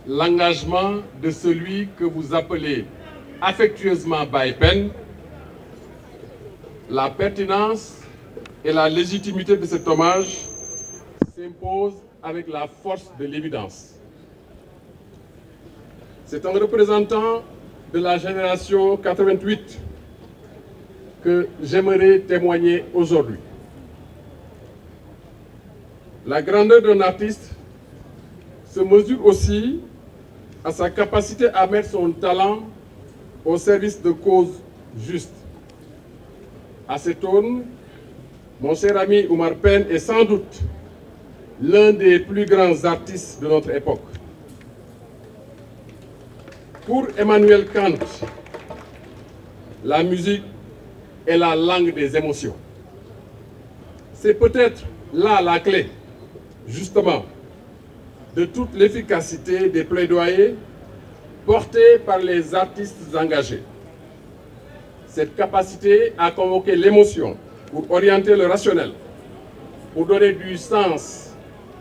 L'engagement de celui que vous appelez affectueusement Baye Pen, la pertinence et la légitimité de cet hommage s'imposent avec la force de l'évidence. C'est un représentant de la génération 88 que j'aimerais témoigner aujourd'hui. La grandeur d'un artiste se mesure aussi à sa capacité à mettre son talent au service de causes justes. À cette aune, mon cher ami Omar Pène est sans doute l'un des plus grands artistes de notre époque. Pour Emmanuel Kant, la musique est la langue des émotions. C'est peut-être là la clé, justement, de toute l'efficacité des plaidoyers portés par les artistes engagés. Cette capacité à convoquer l'émotion pour orienter le rationnel, pour donner du sens,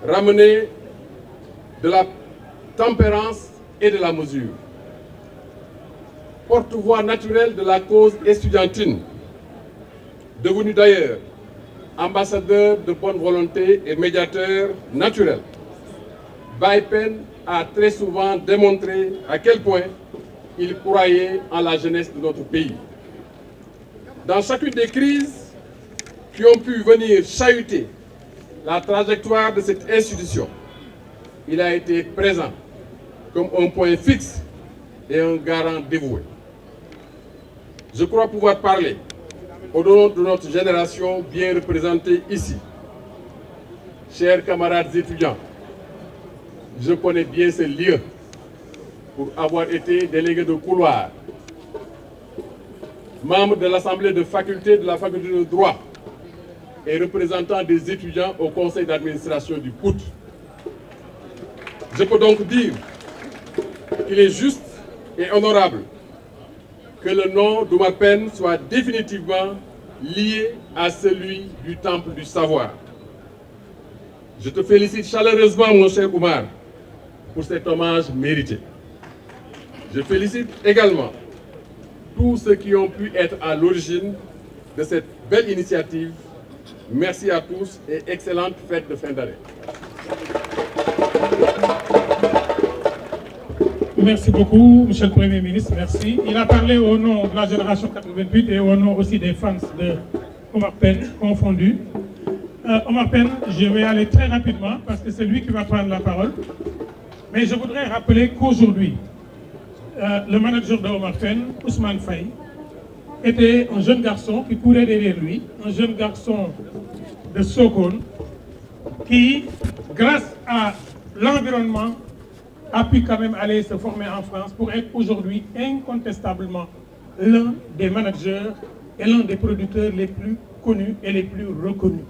ramener de la tempérance et de la mesure. Porte-voix naturelle de la cause estudiantine, devenu d'ailleurs ambassadeur de bonne volonté et médiateur naturel. Baye Pen a très souvent démontré à quel point il croyait en la jeunesse de notre pays. Dans chacune des crises qui ont pu venir chahuter la trajectoire de cette institution, il a été présent comme un point fixe et un garant dévoué. Je crois pouvoir parler au nom de notre génération bien représentée ici. Chers camarades étudiants, je connais bien ce lieu pour avoir été délégué de couloir, membre de l'Assemblée de faculté de la faculté de droit et représentant des étudiants au conseil d'administration du PUT. Je peux donc dire qu'il est juste et honorable que le nom d'Omar Pène soit définitivement lié à celui du Temple du Savoir. Je te félicite chaleureusement, mon cher Omar, pour cet hommage mérité. Je félicite également tous ceux qui ont pu être à l'origine de cette belle initiative. Merci à tous et excellente fête de fin d'année. Merci beaucoup, Monsieur le Premier ministre, merci. Il a parlé au nom de la génération 88 et au nom aussi des fans de Omar Pène confondus. Omar Pène, je vais aller très rapidement parce que c'est lui qui va prendre la parole. Mais je voudrais rappeler qu'aujourd'hui, le manager de Omar Pène, Ousmane Faye, était un jeune garçon qui courait derrière lui, un jeune garçon de Sokone, qui, grâce à l'environnement, a pu quand même aller se former en France pour être aujourd'hui incontestablement l'un des managers et l'un des producteurs les plus connus et les plus reconnus.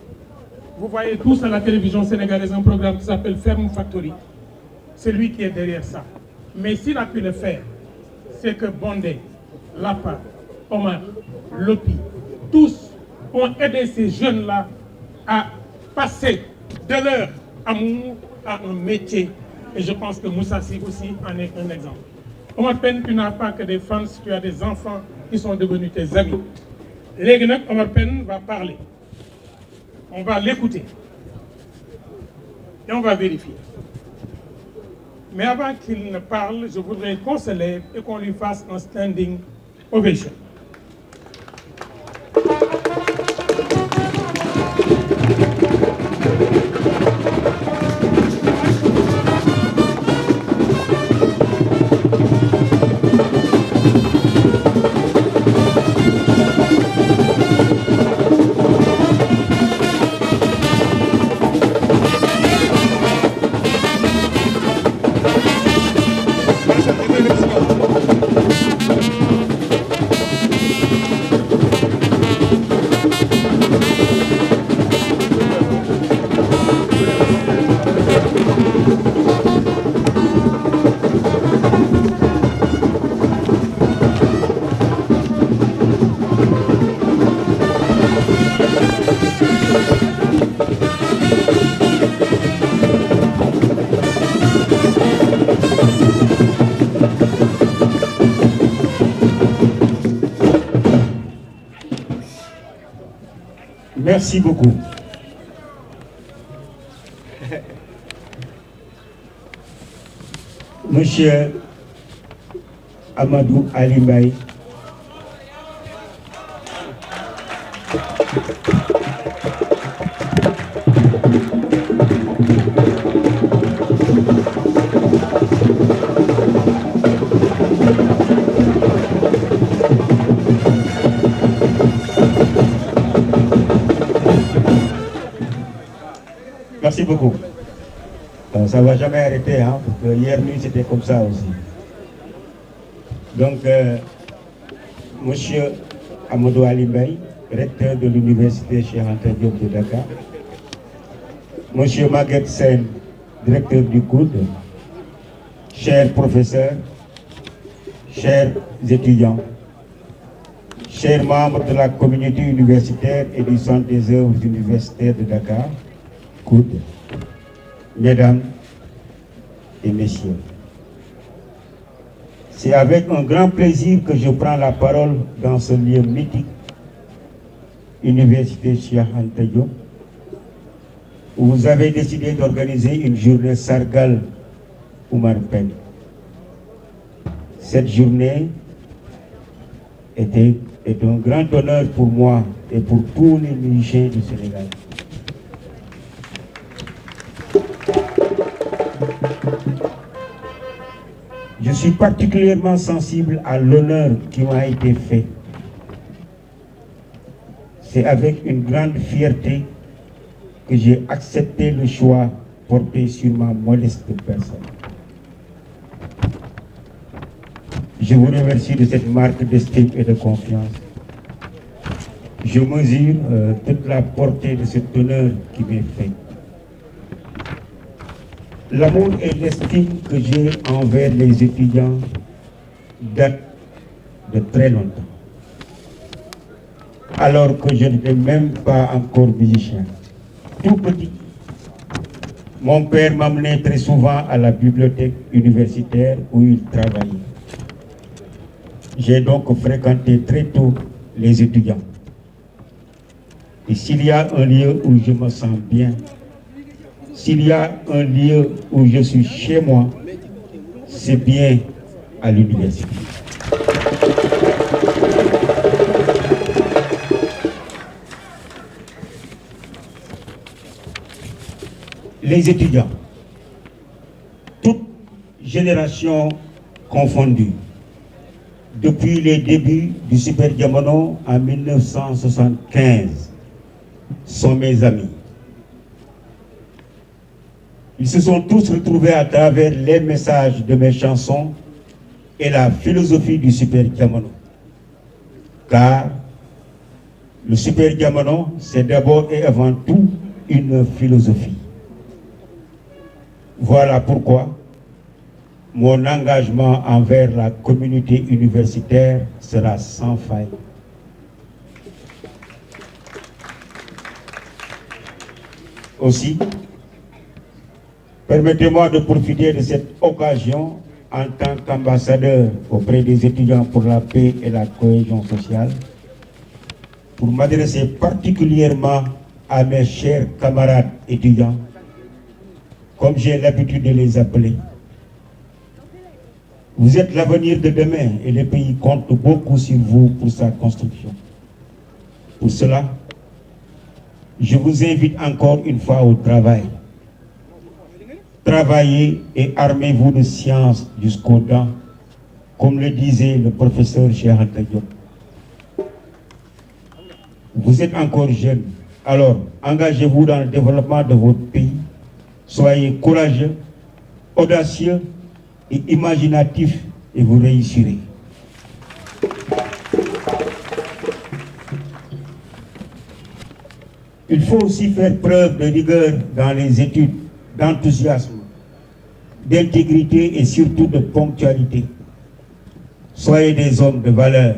Vous voyez tous à la télévision sénégalaise un programme qui s'appelle Ferme Factory. C'est lui qui est derrière ça. Mais s'il a pu le faire, c'est que Bondé, Lapa, Omar, Lopi, tous ont aidé ces jeunes-là à passer de leur amour à un métier. Et je pense que Moussa Sy aussi en est un exemple. Omar Pène, tu n'as pas que des fans, tu as des enfants qui sont devenus tes amis. Léegi nag Omar Pène va parler. On va l'écouter. Et on va vérifier. Mais avant qu'il ne parle, je voudrais qu'on se lève et qu'on lui fasse un standing ovation. Merci beaucoup. Monsieur Amadou Ali Mbaye. Merci beaucoup. Ça ne va jamais arrêter, hein, parce que hier nuit c'était comme ça aussi. Donc, monsieur Amadou Ali Mbaye, recteur de l'université Cheikh Anta Diop de Dakar, monsieur Maguette Sen, directeur du COUD, chers professeurs, chers étudiants, chers membres de la communauté universitaire et du Centre des œuvres universitaires de Dakar, COUD, mesdames et messieurs, c'est avec un grand plaisir que je prends la parole dans ce lieu mythique, Université Cheikh Anta Diop, où vous avez décidé d'organiser une journée Sargal Oumar Pène. Cette journée est un grand honneur pour moi et pour tous les musiciens du Sénégal. Je suis particulièrement sensible à l'honneur qui m'a été fait. C'est avec une grande fierté que j'ai accepté le choix porté sur ma modeste personne. Je vous remercie de cette marque d'estime et de confiance. Je mesure toute la portée de cet honneur qui m'est fait. L'amour et l'estime que j'ai envers les étudiants datent de très longtemps. Alors que je n'étais même pas encore musicien. Tout petit, mon père m'amenait très souvent à la bibliothèque universitaire où il travaillait. J'ai donc fréquenté très tôt les étudiants. Et s'il y a un lieu où je me sens bien, s'il y a un lieu où je suis chez moi, c'est bien à l'université. Les étudiants, toutes générations confondues, depuis les débuts du Super Diamono en 1975, sont mes amis. Ils se sont tous retrouvés à travers les messages de mes chansons et la philosophie du Super Diamono. Car le Super Diamono, c'est d'abord et avant tout une philosophie. Voilà pourquoi mon engagement envers la communauté universitaire sera sans faille. Aussi, permettez-moi de profiter de cette occasion en tant qu'ambassadeur auprès des étudiants pour la paix et la cohésion sociale pour m'adresser particulièrement à mes chers camarades étudiants, comme j'ai l'habitude de les appeler. Vous êtes l'avenir de demain et le pays compte beaucoup sur vous pour sa construction. Pour cela, je vous invite encore une fois au travail. Travaillez et armez-vous de science jusqu'aux dents, comme le disait le professeur Cheikh Anta Diop. Vous êtes encore jeune, alors engagez-vous dans le développement de votre pays. Soyez courageux, audacieux et imaginatif et vous réussirez. Il faut aussi faire preuve de rigueur dans les études, d'enthousiasme, d'intégrité et surtout de ponctualité. Soyez des hommes de valeur.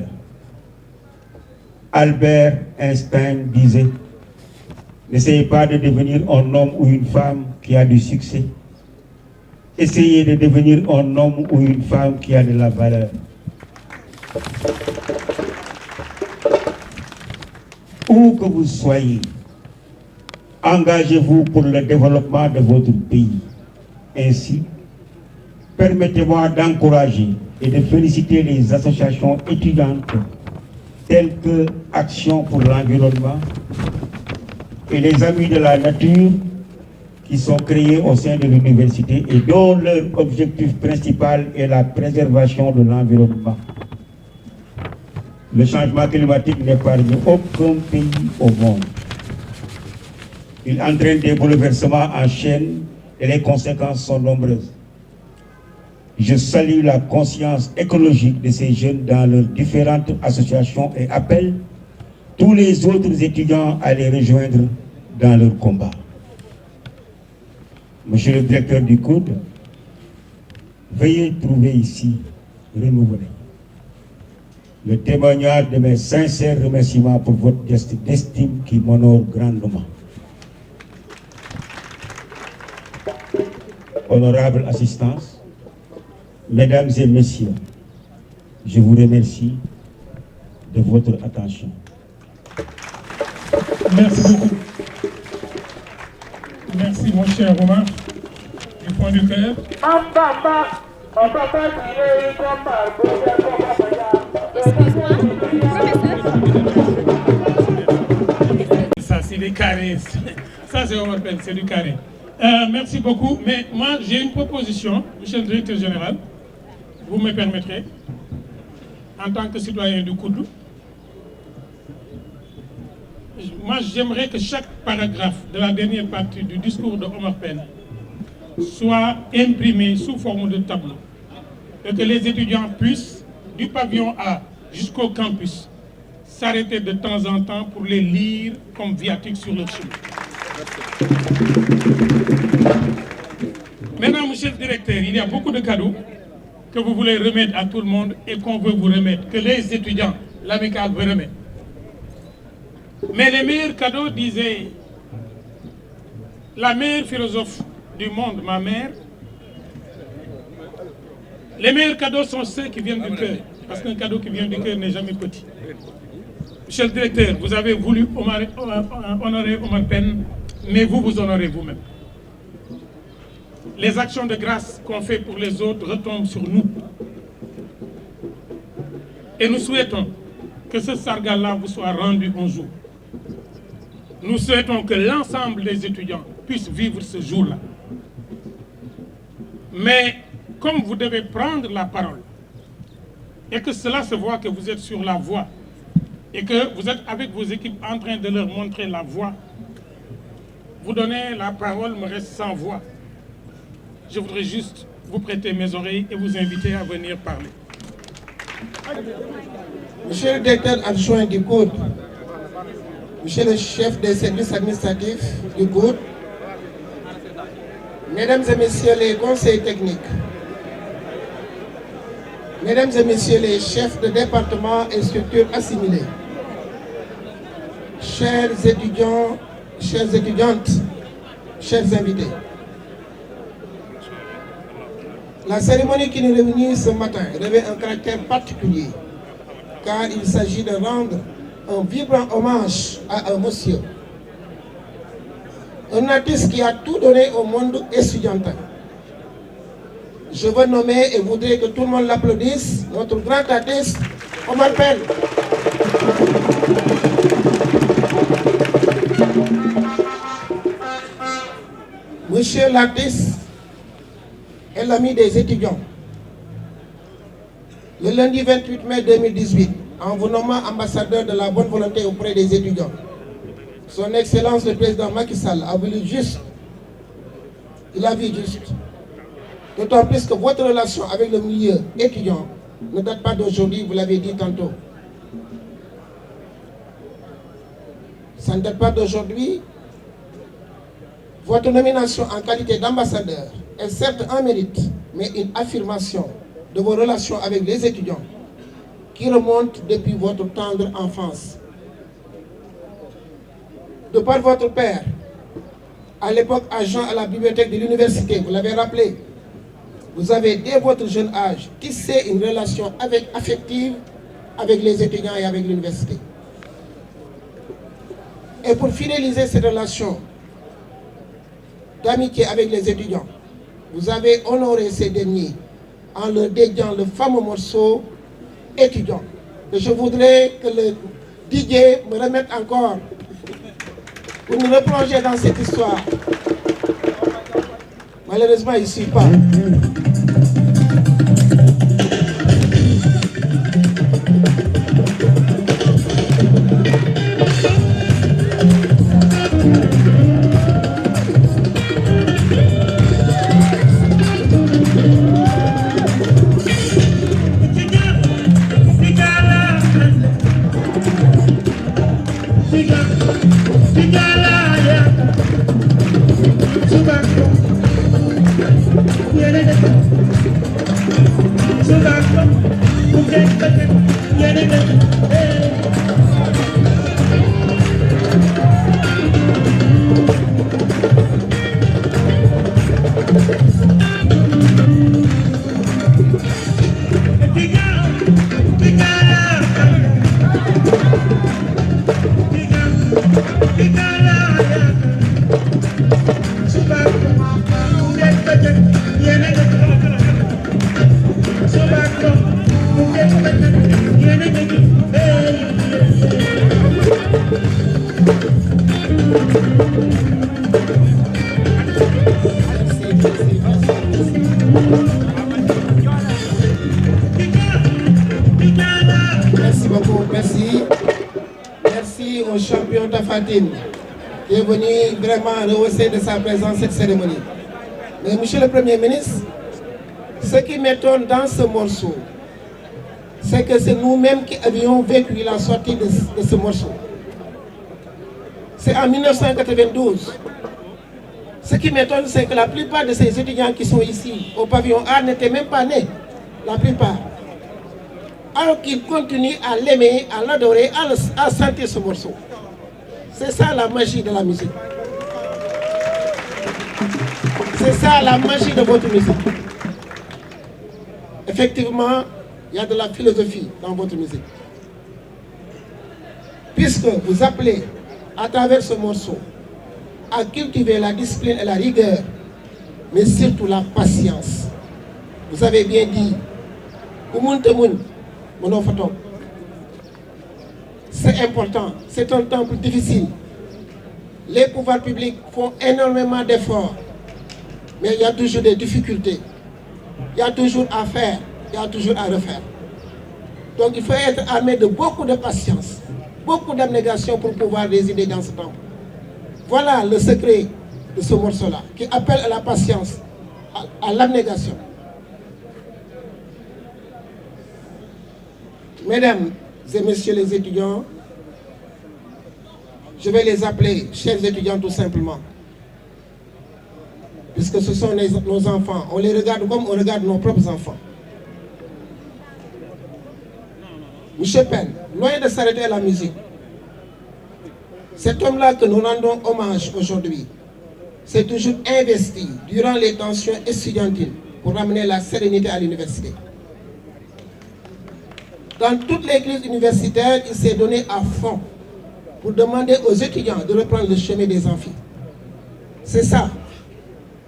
Albert Einstein disait: n'essayez pas de devenir un homme ou une femme qui a du succès. Essayez de devenir un homme ou une femme qui a de la valeur. où que vous soyez, engagez-vous pour le développement de votre pays. Ainsi, permettez-moi d'encourager et de féliciter les associations étudiantes telles que Action pour l'environnement et les Amis de la nature qui sont créés au sein de l'université et dont leur objectif principal est la préservation de l'environnement. Le changement climatique n'épargne aucun pays au monde. Il entraîne des bouleversements en chaîne et les conséquences sont nombreuses. Je salue la conscience écologique de ces jeunes dans leurs différentes associations et appelle tous les autres étudiants à les rejoindre dans leur combat. Monsieur le directeur du COUD, veuillez trouver ici, renouveler le témoignage de mes sincères remerciements pour votre geste d'estime qui m'honore grandement. Honorable assistance, mesdames et messieurs, je vous remercie de votre attention. Merci beaucoup. Merci mon cher Omar, du fond du cœur. Ça c'est des carrés. Ça c'est Omar Pène, c'est du carré. Merci beaucoup, mais moi j'ai une proposition, monsieur le directeur général, vous me permettrez, en tant que citoyen du COUD. Moi j'aimerais que chaque paragraphe de la dernière partie du discours de Omar Pène soit imprimé sous forme de tableau et que les étudiants puissent, du pavillon A jusqu'au campus, s'arrêter de temps en temps pour les lire comme viatique sur leur chemin. Maintenant, monsieur le directeur, il y a beaucoup de cadeaux que vous voulez remettre à tout le monde et qu'on veut vous remettre, que les étudiants, l'amicale veut remettre. Mais les meilleurs cadeaux, disait la meilleure philosophe du monde, ma mère, les meilleurs cadeaux sont ceux qui viennent du cœur, parce qu'un cadeau qui vient du cœur n'est jamais petit. Monsieur le directeur, vous avez voulu honorer Omar Pène, mais vous vous honorez vous-même. Les actions de grâce qu'on fait pour les autres retombent sur nous. Et nous souhaitons que ce sargal-là vous soit rendu un jour. Nous souhaitons que l'ensemble des étudiants puissent vivre ce jour-là. Mais comme vous devez prendre la parole, et que cela se voit que vous êtes sur la voie, et que vous êtes avec vos équipes en train de leur montrer la voie, vous donner la parole me reste sans voix. Je voudrais juste vous prêter mes oreilles et vous inviter à venir parler. Monsieur le directeur adjoint du COUD, monsieur le chef des services administratifs du COUD, mesdames et messieurs les conseils techniques, mesdames et messieurs les chefs de département et structures assimilées, chers étudiants, chères étudiantes, chers invités. La cérémonie qui nous réunit ce matin revêt un caractère particulier, car il s'agit de rendre un vibrant hommage à un monsieur, un artiste qui a tout donné au monde estudiantin. Je veux nommer et voudrais que tout le monde l'applaudisse, notre grand artiste, Omar Pène. Monsieur l'artiste est l'ami des étudiants. Le lundi 28 mai 2018, en vous nommant ambassadeur de la bonne volonté auprès des étudiants, son Excellence le Président Macky Sall a voulu juste, il a vu juste. D'autant plus que votre relation avec le milieu étudiant ne date pas d'aujourd'hui, vous l'avez dit tantôt. Ça ne date pas d'aujourd'hui. Votre nomination en qualité d'ambassadeur est certes un mérite, mais une affirmation de vos relations avec les étudiants qui remontent depuis votre tendre enfance. De par votre père, à l'époque agent à la bibliothèque de l'université, vous l'avez rappelé, vous avez dès votre jeune âge tissé une relation affective avec les étudiants et avec l'université. Et pour fidéliser cette relation d'amitié avec les étudiants, vous avez honoré ces derniers en leur dédiant le fameux morceau étudiant. Et je voudrais que le DJ me remette encore pour nous replonger dans cette histoire. Malheureusement, il ne suit pas. Merci beaucoup, merci. Merci au champion Tafatine qui est venu vraiment rehausser de sa présence cette cérémonie. Mais monsieur le Premier ministre, ce qui m'étonne dans ce morceau, c'est que c'est nous-mêmes qui avions vécu la sortie de ce morceau. C'est en 1992. Ce qui m'étonne, c'est que la plupart de ces étudiants qui sont ici au pavillon A n'étaient même pas nés, la plupart. Alors qu'ils continuent à l'aimer, à l'adorer, à sentir ce morceau. C'est ça la magie de la musique. C'est ça la magie de votre musique. Effectivement, il y a de la philosophie dans votre musique. Puisque vous appelez à travers ce morceau à cultiver la discipline et la rigueur, mais surtout la patience. Vous avez bien dit, c'est important, c'est un temps plus difficile. Les pouvoirs publics font énormément d'efforts, mais il y a toujours des difficultés. Il y a toujours à faire, il y a toujours à refaire. Donc il faut être armé de beaucoup de patience, beaucoup d'abnégation pour pouvoir résider dans ce temps. Voilà le secret de ce morceau-là, qui appelle à la patience, à l'abnégation. Mesdames et messieurs les étudiants, je vais les appeler chers étudiants tout simplement. Puisque ce sont nos enfants. On les regarde comme on regarde nos propres enfants. Monsieur Penn, loin de s'arrêter à la musique, cet homme-là que nous rendons hommage aujourd'hui s'est toujours investi durant les tensions estudiantines pour ramener la sérénité à l'université. Dans toutes les crises universitaires, il s'est donné à fond pour demander aux étudiants de reprendre le chemin des amphis. C'est ça.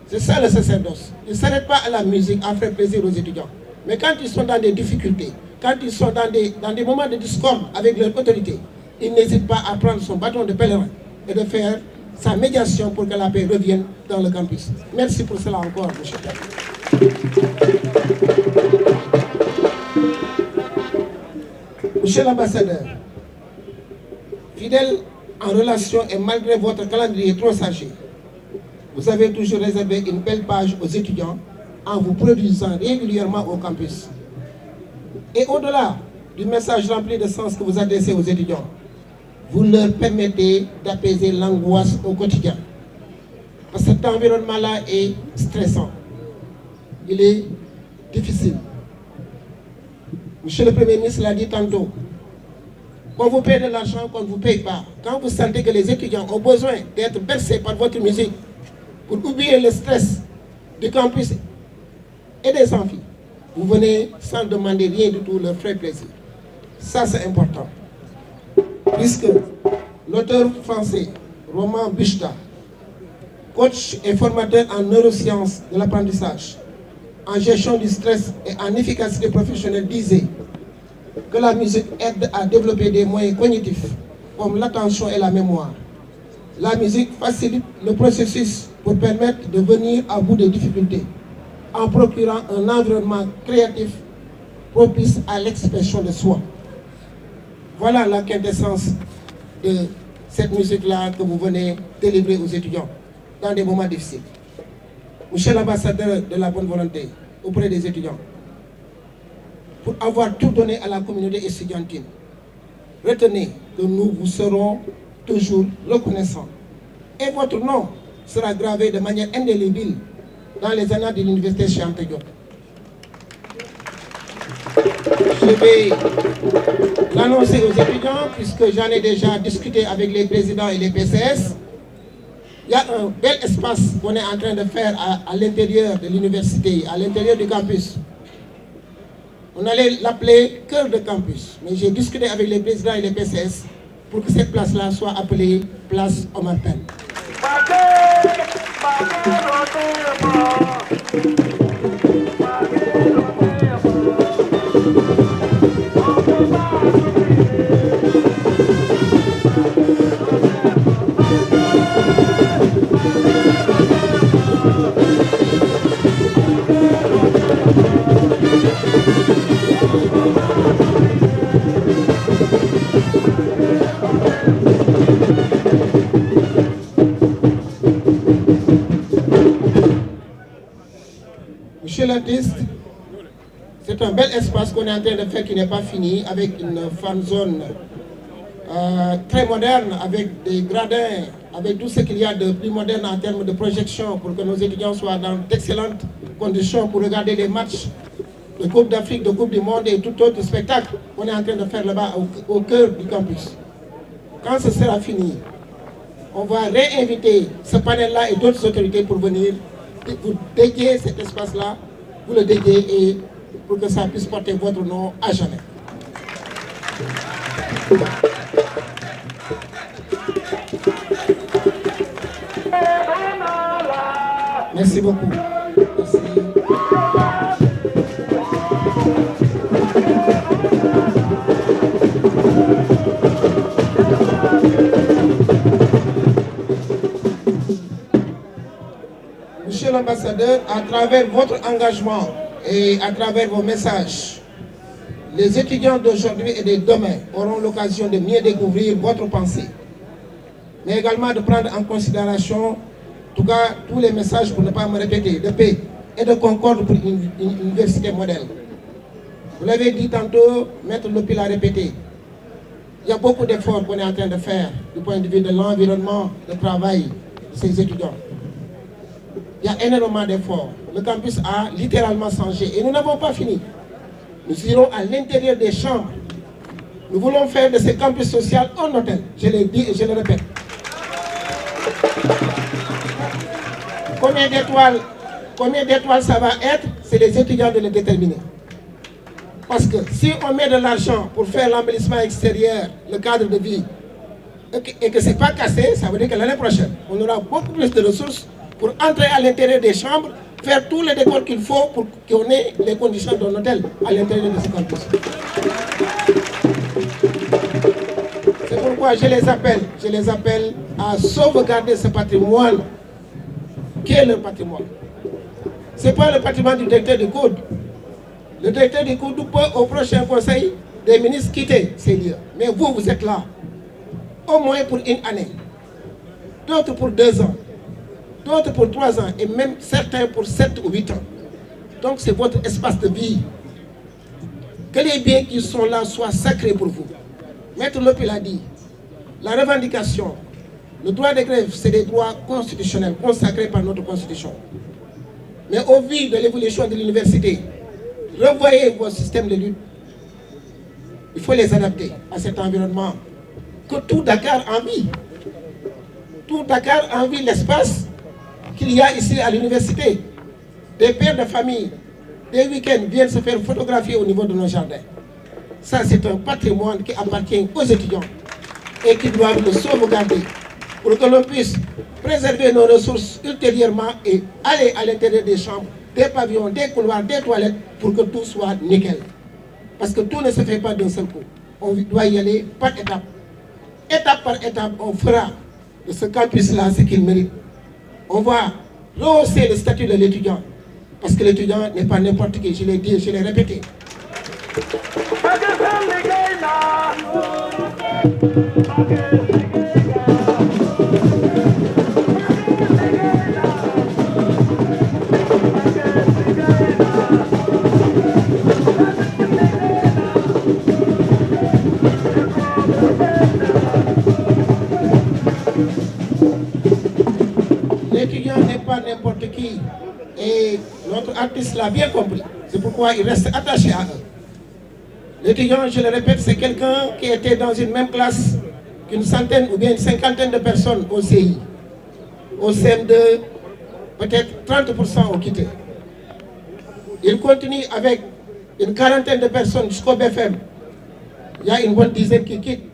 C'est ça le sacerdoce. Il ne s'arrête pas à la musique, à faire plaisir aux étudiants. Mais quand ils sont dans des difficultés, quand ils sont dans des moments de discorde avec leur autorité, il n'hésite pas à prendre son bâton de pèlerin et de faire sa médiation pour que la paix revienne dans le campus. Merci pour cela encore, monsieur. Monsieur l'ambassadeur, fidèle en relation et malgré votre calendrier trop chargé, vous avez toujours réservé une belle page aux étudiants en vous produisant régulièrement au campus. Et au-delà du message rempli de sens que vous adressez aux étudiants, vous leur permettez d'apaiser l'angoisse au quotidien. Parce que cet environnement-là est stressant. Il est difficile. Monsieur le Premier ministre l'a dit tantôt. Qu'on vous paye de l'argent, qu'on ne vous paye pas. Quand vous sentez que les étudiants ont besoin d'être bercés par votre musique pour oublier le stress du campus et des amphis, vous venez sans demander rien du tout, leur faire plaisir. Ça, c'est important. Puisque l'auteur français Romain Buchta, coach et formateur en neurosciences de l'apprentissage, en gestion du stress et en efficacité professionnelle, disait que la musique aide à développer des moyens cognitifs comme l'attention et la mémoire. La musique facilite le processus pour permettre de venir à bout des difficultés en procurant un environnement créatif propice à l'expression de soi. Voilà la quintessence de cette musique-là que vous venez délivrer aux étudiants dans des moments difficiles. Monsieur l'ambassadeur de la bonne volonté auprès des étudiants, pour avoir tout donné à la communauté estudiantine, retenez que nous vous serons toujours reconnaissants. Et votre nom sera gravé de manière indélébile dans les annales de l'université Cheikh Anta Diop. Je vais l'annoncer aux étudiants puisque j'en ai déjà discuté avec les présidents et les PCS. Il y a un bel espace qu'on est en train de faire à l'intérieur de l'université, à l'intérieur du campus. On allait l'appeler cœur de campus, mais j'ai discuté avec les présidents et les PCS pour que cette place-là soit appelée place Omar Pène. Monsieur l'artiste, c'est un bel espace qu'on est en train de faire qui n'est pas fini, avec une fan zone très moderne, avec des gradins, avec tout ce qu'il y a de plus moderne en termes de projection pour que nos étudiants soient dans d'excellentes conditions pour regarder les matchs de Coupe d'Afrique, de Coupe du Monde et tout autre spectacle qu'on est en train de faire là-bas au cœur du campus. Quand ce sera fini, on va réinviter ce panel-là et d'autres autorités pour venir vous dédier cet espace-là, vous le dédier et pour que ça puisse porter votre nom à jamais. Merci beaucoup. Merci. Monsieur l'ambassadeur, à travers votre engagement et à travers vos messages, les étudiants d'aujourd'hui et de demain auront l'occasion de mieux découvrir votre pensée, mais également de prendre en considération, en tout cas, tous les messages, pour ne pas me répéter, de paix et de concorde pour une université modèle. Vous l'avez dit tantôt, Maître Lopi l'a répété, il y a beaucoup d'efforts qu'on est en train de faire du point de vue de l'environnement de travail de ces étudiants. Il y a énormément d'efforts. Le campus a littéralement changé et nous n'avons pas fini. Nous irons à l'intérieur des chambres. Nous voulons faire de ce campus social un hôtel. Je l'ai dit et je le répète. Combien d'étoiles ça va être? C'est les étudiants de le déterminer. Parce que si on met de l'argent pour faire l'embellissement extérieur, le cadre de vie, et que ce n'est pas cassé, ça veut dire que l'année prochaine, on aura beaucoup plus de ressources pour entrer à l'intérieur des chambres, faire tous les décors qu'il faut pour qu'on ait les conditions d'un hôtel à l'intérieur de ce campus. C'est pourquoi je les appelle à sauvegarder ce patrimoine qui est leur patrimoine. Ce n'est pas le patrimoine du directeur du Code. Le directeur du Code peut au prochain conseil des ministres quitter ces lieux. Mais vous, vous êtes là, au moins pour une année, d'autres pour 2 ans, d'autres pour 3 ans et même certains pour 7 ou 8 ans. Donc c'est votre espace de vie. Que les biens qui sont là soient sacrés pour vous. Maître Lopi l'a dit, la revendication, le droit de grève, c'est des droits constitutionnels consacrés par notre constitution. Mais au vu de l'évolution de l'université, revoyez vos systèmes de lutte. Il faut les adapter à cet environnement que tout Dakar envie. Tout Dakar envie l'espace qu'il y a ici à l'université. Des pères de famille, des week-ends viennent se faire photographier au niveau de nos jardins. Ça, c'est un patrimoine qui appartient aux étudiants. et qui doivent le sauvegarder pour que l'on puisse préserver nos ressources ultérieurement et aller à l'intérieur des chambres, des pavillons, des couloirs, des toilettes pour que tout soit nickel. Parce que tout ne se fait pas d'un seul coup. On doit y aller par étapes. Étape par étape, on fera de ce campus-là ce qu'il mérite. On va rehausser le statut de l'étudiant. Parce que l'étudiant n'est pas n'importe qui, je l'ai dit, je l'ai répété. L'étudiant n'est pas n'importe qui et notre artiste l'a bien compris. C'est pourquoi il reste attaché à eux. L'étudiant, je le répète, c'est quelqu'un qui était dans une même classe qu'une centaine ou bien une cinquantaine de personnes au CI. Au CM2, peut-être 30% ont quitté. Il continue avec une quarantaine de personnes jusqu'au BFM. Il y a une bonne dizaine qui quittent.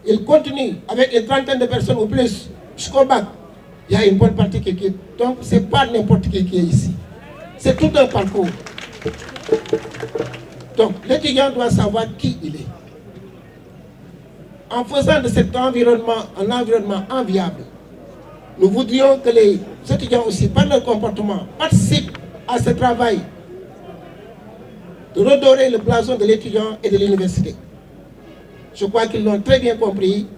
Il continue avec une trentaine de personnes ou plus jusqu'au bac. Il y a une bonne partie qui quitte. Donc, ce n'est pas n'importe qui est ici. C'est tout un parcours. Donc, l'étudiant doit savoir qui il est. En faisant de cet environnement un environnement enviable, nous voudrions que les étudiants aussi, par leur comportement, participent à ce travail de redorer le blason de l'étudiant et de l'université. Je crois qu'ils l'ont très bien compris,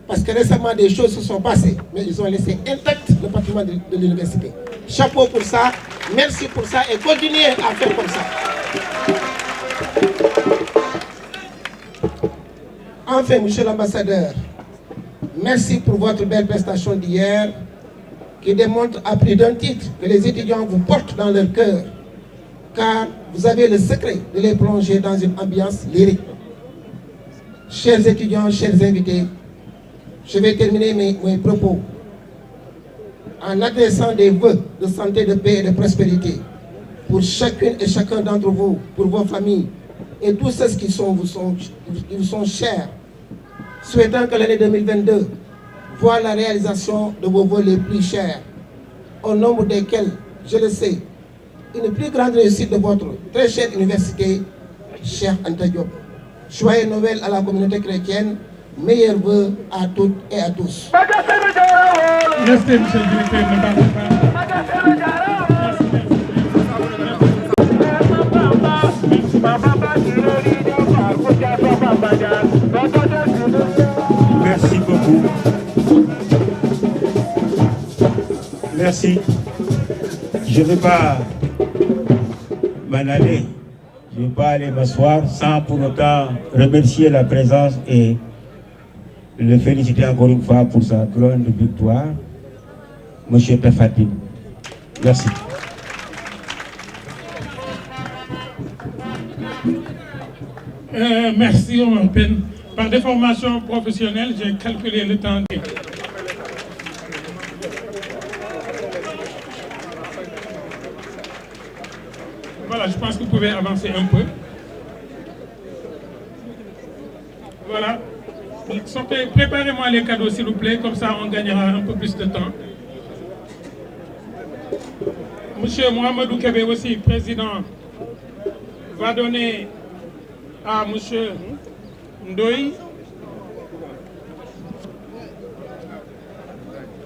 parce que récemment des choses se sont passées, mais ils ont laissé intact le patrimoine de l'université. Chapeau pour ça, merci pour ça et continuez à faire comme ça. Enfin, monsieur l'ambassadeur, merci pour votre belle prestation d'hier qui démontre à plus d'un titre que les étudiants vous portent dans leur cœur, car vous avez le secret de les plonger dans une ambiance lyrique. Chers étudiants, chers invités, je vais terminer mes propos en adressant des vœux de santé, de paix et de prospérité pour chacune et chacun d'entre vous, pour vos familles et tous ceux qui vous sont chers, souhaitant que l'année 2022 voit la réalisation de vos vœux les plus chers, au nombre desquels, je le sais, une plus grande réussite de votre très chère université, Cheikh Anta Diop. Joyeux Noël à la communauté chrétienne, meilleurs vœux à toutes et à tous. Restez, monsieur le directeur, ne partez pas. Merci beaucoup. Merci. Je ne vais pas m'en aller. Je ne vais pas aller m'asseoir sans pour autant remercier la présence et le féliciter encore une fois pour sa grande victoire, M. Tafatin. Merci. Merci, Omar Pène. Par des formations professionnelles, j'ai calculé le temps. Voilà, je pense que vous pouvez avancer un peu. Voilà. Préparez-moi les cadeaux, s'il vous plaît, comme ça on gagnera un peu plus de temps. Monsieur Mohamedou Kébé aussi, président, va donner à monsieur Ndoye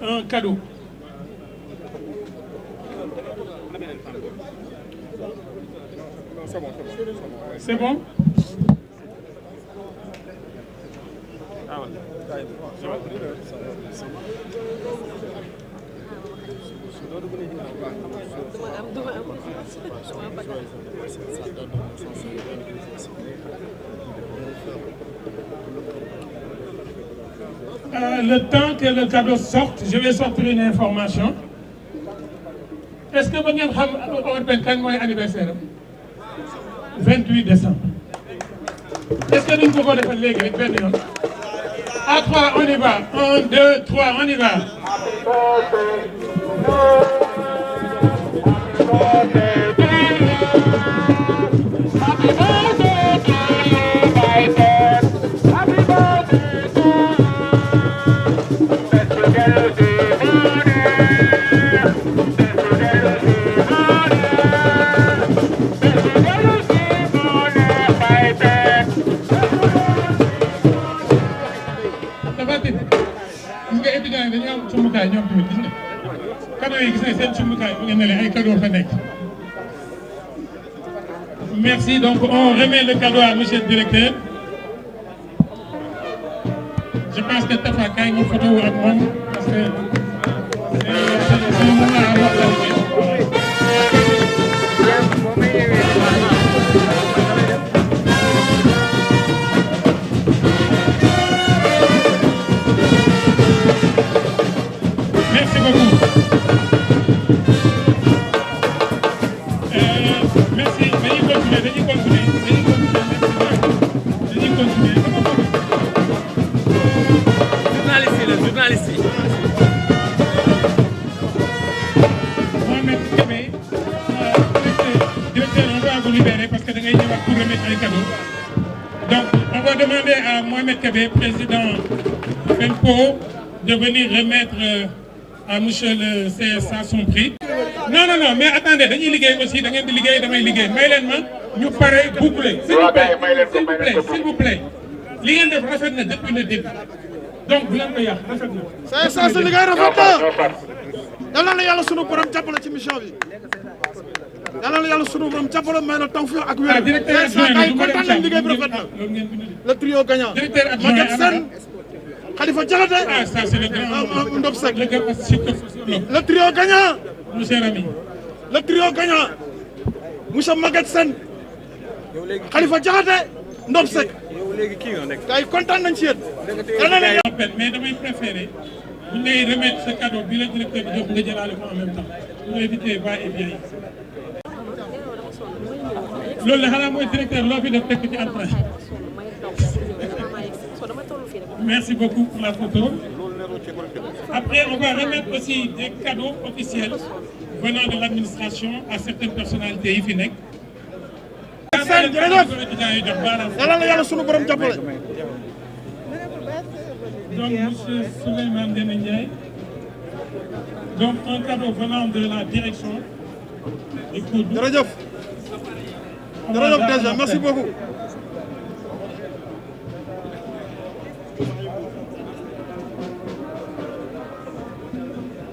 un cadeau. C'est bon? Le temps que le cadeau sorte, je vais sortir une information. Est-ce que vous savez quand est anniversaire? 28 décembre. Est-ce que nous pouvons le faire les gars? À 3, on y va. 1, 2, 3, on y va. Happy birthday to you, my friend. Happy birthday. Merci, donc on remet le cadeau à monsieur le directeur. Je pense que Tafa Kay une photo avec moi parce que c'est un moment à avoir. Merci beaucoup. Merci. Dañuy continuer. Journaliste yi. Mohamed Kébé, directeur, on va vous libérer parce que da ngay ñëwaat pour remettre ay cadeaux. Donc, on va demander à Mohamed Kébé, président FENPO, de venir remettre à monsieur le CSA son prix. Non, mais attendez, dañuy liggéey aussi, da ngeen di liggéey damay liggéey. May leen ma ñu pare boucler. S'il vous plaît. Li ngeen def rafet na depuis le début. Donc bu leen ko yàq rafet na. CSA sa liggéey rafet na. Yal na yàlla sunu borom jàppale ci mission bi. Yal na yàlla sunu borom jàppale may na tawfiq ak wér. Directeur adjoint kay kontaan nañ liggéey bi rafet na. Le trio gagnant. Directeur adjoint Maguette Sène, Khalifa Diakhaté. Ah, ça c'est le grand Ndop Seck. Le trio gagnant. Monsieur Rami. Le trio gagnant. Monsieur Maguette Sène, Khalifa Diakhaté, Ndop Seck. kay kontaan nañ ci yéen. Mais damay préférer bu lay remettre ce cadeau bi la directeur bi jox nga jëlaale ko en même temps pour éviter va-et-vient yi. loolu la xanaa mooy directeur loo fi def tekk ci emprunt. Merci beaucoup pour la photo. Après, on va remettre aussi des cadeaux officiels venant de l'administration à certaines personnalités yi fi nekk. Sène jërëjëf yàlla na yàlla sunu borom jàppale. Donc, monsieur Souleymane Ndéné Ndiaye. Donc, un cadeau venant de la direction. Écoute. Jërëjëf. Jërëjëf déjà, merci beaucoup.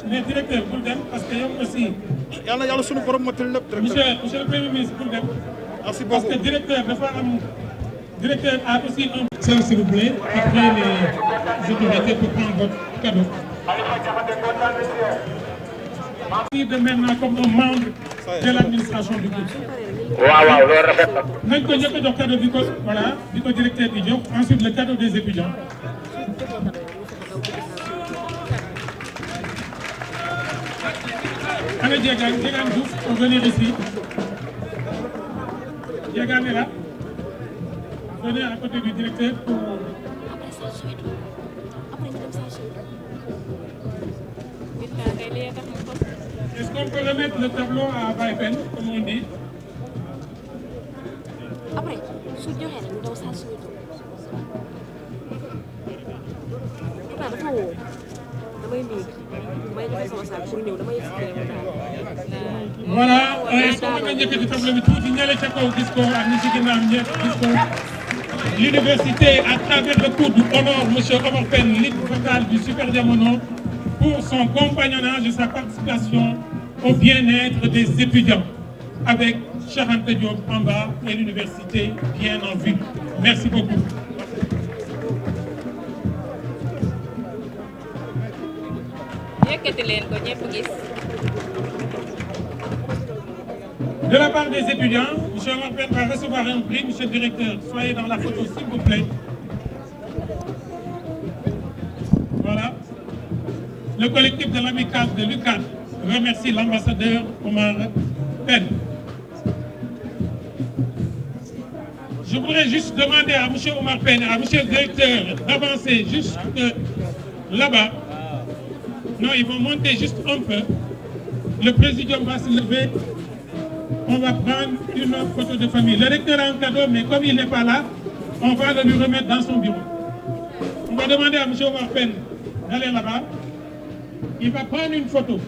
Mais directeur, pour dem, parce que yow aussi. Yàlla na yàlla sunu borom matal lépp. Monsieur le Premier ministre, pour dem. Merci beaucoup. Parce que directeur dafa am. Directeur a aussi un. S'il vous plaît, après les autorités pour prendre votre cadeau. Merci de maintenant comme un membre de l'administration du groupe. waaw loolu rafet na. nañ ko njëkk a jox cadeau bi ko voilà bi ko directeur di jox ensuite le cadeau des étudiants. Ana Diegane Diouf pour venir ici. Diegane est là. Venez à côté du directeur pour. Est-ce qu'on peut remettre le tableau à Baïpen, comme on dit? Après, su joxee rek ñu daw saa suñu tool dafa woo damay néeg damay joxe sama saak pour ñëw damay yegg voilà est-ce que mën nga njëkkati tableau bi tuuti ñale ca kaw gis ko ak ñi ci ginnaaw ñëpp gis ko. L'université à travers le coude honore monsieur Omar Pène, lead vocal du Super Diamono, pour son compagnonnage et sa participation au bien-être des étudiants avec Cheikh Anta Diop en bas et l'université bien en vue. Merci beaucoup. De la part des étudiants, M. Omar Pène va recevoir un prix. Monsieur le directeur, soyez dans la photo s'il vous plaît. Voilà. Le collectif de l'amicale de l'UCAD remercie l'ambassadeur Omar Pène. Je voudrais juste demander à M. Omar Pène, à M. le directeur, d'avancer juste là-bas. Non, ils vont monter juste un peu. Le présidium va se lever. On va prendre une photo de famille. Le recteur a un cadeau, mais comme il n'est pas là, on va le lui remettre dans son bureau. On va demander à M. Omar Pène d'aller là-bas. Il va prendre une photo.